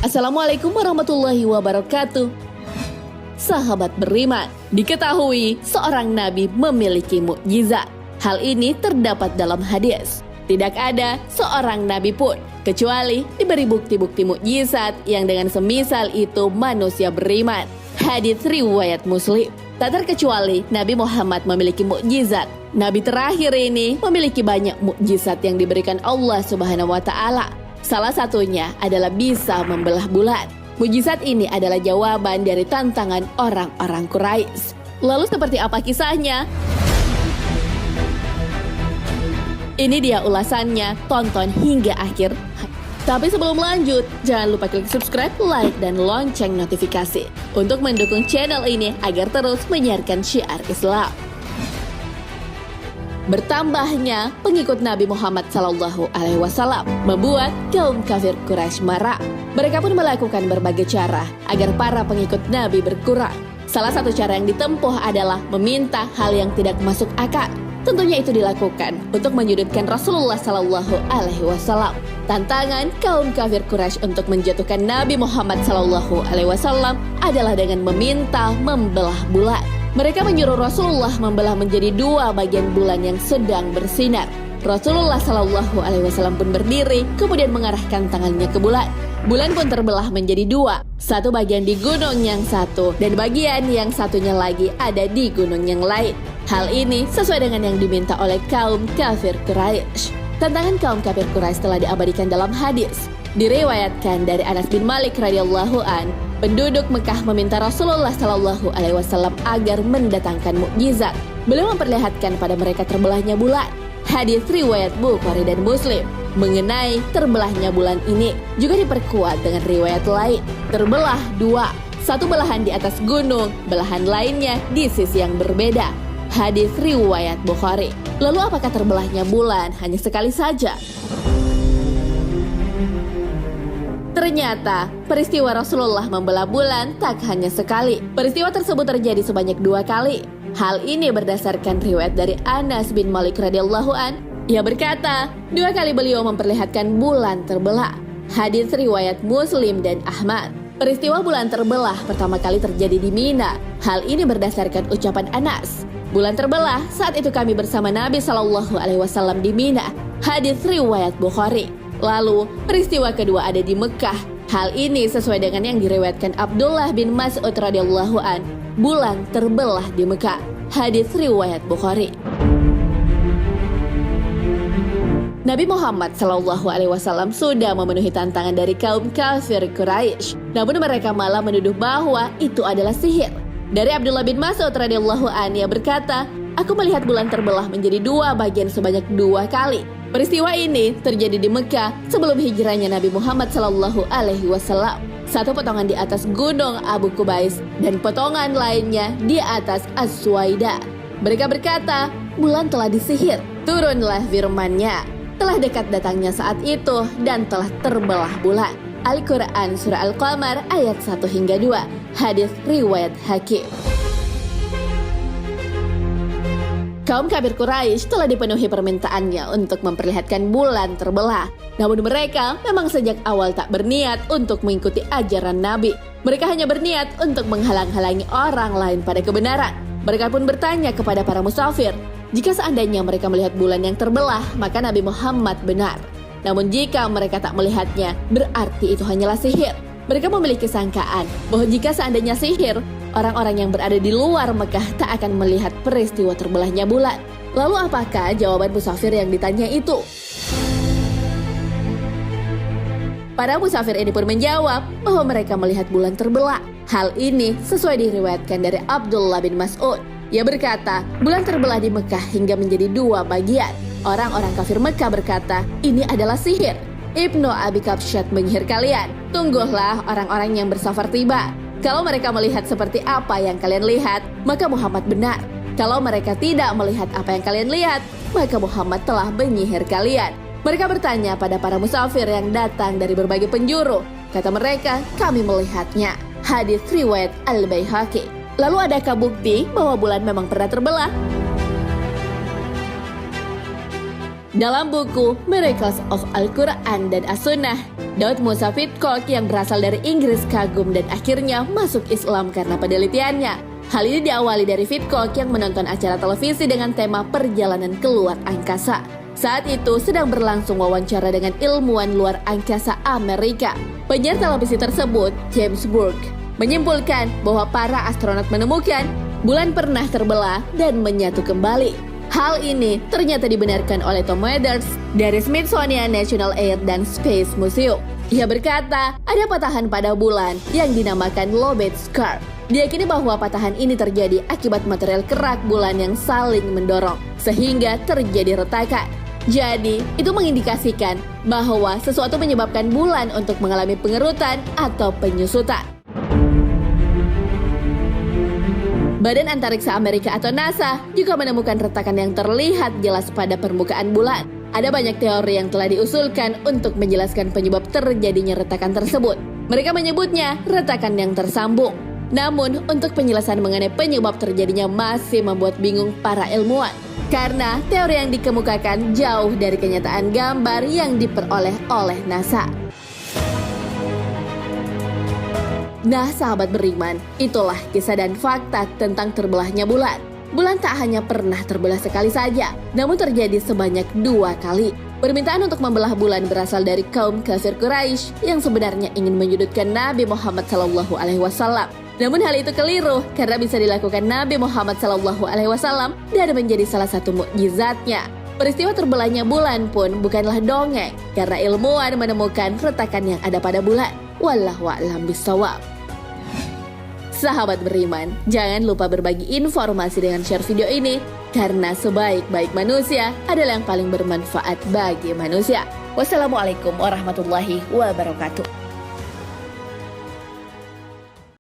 Assalamualaikum warahmatullahi wabarakatuh. Sahabat beriman, diketahui seorang nabi memiliki mukjizat. Hal ini terdapat dalam hadis. Tidak ada seorang nabi pun kecuali diberi bukti-bukti mukjizat yang dengan semisal itu manusia beriman. Hadis riwayat Muslim. Tak terkecuali Nabi Muhammad memiliki mukjizat. Nabi terakhir ini memiliki banyak mukjizat yang diberikan Allah Subhanahu wa taala. Salah satunya adalah bisa membelah bulan. Mukjizat ini adalah jawaban dari tantangan orang-orang Quraisy. Lalu seperti apa kisahnya? Ini dia ulasannya, tonton hingga akhir. Tapi sebelum lanjut, jangan lupa klik subscribe, like, dan lonceng notifikasi untuk mendukung channel ini agar terus menyiarkan syiar Islam. Bertambahnya pengikut Nabi Muhammad SAW membuat kaum kafir Quraisy marah. Mereka pun melakukan berbagai cara agar para pengikut Nabi berkurang. Salah satu cara yang ditempuh adalah meminta hal yang tidak masuk akal. Tentunya itu dilakukan untuk menyudutkan Rasulullah SAW. Tantangan kaum kafir Quraisy untuk menjatuhkan Nabi Muhammad SAW adalah dengan meminta membelah bulan. Mereka menyuruh Rasulullah membelah menjadi dua bagian bulan yang sedang bersinar. Rasulullah SAW pun berdiri, kemudian mengarahkan tangannya ke bulan. Bulan pun terbelah menjadi dua. Satu bagian di gunung yang satu, dan bagian yang satunya lagi ada di gunung yang lain. Hal ini sesuai dengan yang diminta oleh kaum kafir Quraisy. Tantangan kaum kafir Quraisy telah diabadikan dalam hadis. Diriwayatkan dari Anas bin Malik radhiyallahu an, penduduk Mekah meminta Rasulullah SAW agar mendatangkan mukjizat. Beliau memperlihatkan pada mereka terbelahnya bulan. Hadis riwayat Bukhari dan Muslim mengenai terbelahnya bulan ini juga diperkuat dengan riwayat lain. Terbelah dua, satu belahan di atas gunung, belahan lainnya di sisi yang berbeda. Hadis riwayat Bukhari. Lalu apakah terbelahnya bulan hanya sekali saja? Ternyata peristiwa Rasulullah membelah bulan tak hanya sekali. Peristiwa tersebut terjadi sebanyak 2 kali. Hal ini berdasarkan riwayat dari Anas bin Malik radhiyallahu an. Ia berkata, 2 kali beliau memperlihatkan bulan terbelah. Hadis riwayat Muslim dan Ahmad. Peristiwa bulan terbelah pertama kali terjadi di Mina. Hal ini berdasarkan ucapan Anas. Bulan terbelah saat itu kami bersama Nabi SAW di Mina. Hadis riwayat Bukhari. Lalu, peristiwa kedua ada di Mekah. Hal ini sesuai dengan yang diriwayatkan Abdullah bin Mas'ud radhiyallahu an. Bulan terbelah di Mekah. Hadis riwayat Bukhari. Nabi Muhammad SAW sudah memenuhi tantangan dari kaum kafir Quraisy. Namun mereka malah menuduh bahwa itu adalah sihir. Dari Abdullah bin Mas'ud radhiyallahu an, ia berkata, "Aku melihat bulan terbelah menjadi 2 bagian sebanyak 2 kali. Peristiwa ini terjadi di Mekah sebelum hijrahnya Nabi Muhammad SAW. Satu potongan di atas gunung Abu Kubais dan potongan lainnya di atas As-Suwaida. Mereka berkata, bulan telah disihir. Turunlah firman-Nya. Telah dekat datangnya saat itu dan telah terbelah bulan." Al-Quran Surah Al-Qamar ayat 1 hingga 2. Hadis riwayat Hakim. Kaum kafir Quraisy telah dipenuhi permintaannya untuk memperlihatkan bulan terbelah. Namun mereka memang sejak awal tak berniat untuk mengikuti ajaran Nabi. Mereka hanya berniat untuk menghalang-halangi orang lain pada kebenaran. Mereka pun bertanya kepada para musafir, jika seandainya mereka melihat bulan yang terbelah, maka Nabi Muhammad benar. Namun jika mereka tak melihatnya, berarti itu hanyalah sihir. Mereka memiliki sangkaan bahwa jika seandainya sihir, orang-orang yang berada di luar Mekah tak akan melihat peristiwa terbelahnya bulan. Lalu apakah jawaban musafir yang ditanya itu? Para musafir ini pun menjawab bahwa mereka melihat bulan terbelah. Hal ini sesuai diriwayatkan dari Abdullah bin Mas'ud. Ia berkata, bulan terbelah di Mekah hingga menjadi 2 bagian. Orang-orang kafir Mekah berkata, ini adalah sihir. Ibnu Abi Kabsyat menyihir kalian. Tunggulah orang-orang yang bersafar tiba. Kalau mereka melihat seperti apa yang kalian lihat, maka Muhammad benar. Kalau mereka tidak melihat apa yang kalian lihat, maka Muhammad telah menyihir kalian. Mereka bertanya pada para musafir yang datang dari berbagai penjuru. Kata mereka, kami melihatnya. Hadis riwayat Al-Baihaqi. Lalu adakah bukti bahwa bulan memang pernah terbelah? Dalam buku Miracles of Al-Quran dan As-Sunnah Daud Musa Pitcock yang berasal dari Inggris kagum dan akhirnya masuk Islam karena penelitiannya. Hal ini diawali dari Pitcock yang menonton acara televisi dengan tema perjalanan keluar angkasa. Saat itu sedang berlangsung wawancara dengan ilmuwan luar angkasa Amerika. Penyiar televisi tersebut, James Burke, menyimpulkan bahwa para astronot menemukan bulan pernah terbelah dan menyatu kembali. Hal ini ternyata dibenarkan oleh Tom Weathers dari Smithsonian National Air and Space Museum. Ia berkata, ada patahan pada bulan yang dinamakan lobate scar. Diyakini bahwa patahan ini terjadi akibat material kerak bulan yang saling mendorong, sehingga terjadi retakan. Jadi, itu mengindikasikan bahwa sesuatu menyebabkan bulan untuk mengalami pengerutan atau penyusutan. Badan Antariksa Amerika atau NASA juga menemukan retakan yang terlihat jelas pada permukaan bulan. Ada banyak teori yang telah diusulkan untuk menjelaskan penyebab terjadinya retakan tersebut. Mereka menyebutnya retakan yang tersambung. Namun, untuk penjelasan mengenai penyebab terjadinya masih membuat bingung para ilmuwan. Karena teori yang dikemukakan jauh dari kenyataan gambar yang diperoleh oleh NASA. Nah, sahabat beriman, itulah kisah dan fakta tentang terbelahnya bulan. Bulan tak hanya pernah terbelah sekali saja, namun terjadi sebanyak 2 kali. Permintaan untuk membelah bulan berasal dari kaum kafir Quraisy yang sebenarnya ingin menyudutkan Nabi Muhammad SAW. Namun hal itu keliru karena bisa dilakukan Nabi Muhammad SAW dan menjadi salah satu mukjizatnya. Peristiwa terbelahnya bulan pun bukanlah dongeng karena ilmuwan menemukan retakan yang ada pada bulan. Wallahu a'lam bishawab. Sahabat beriman, jangan lupa berbagi informasi dengan share video ini karena sebaik-baik manusia adalah yang paling bermanfaat bagi manusia. Wassalamualaikum warahmatullahi wabarakatuh.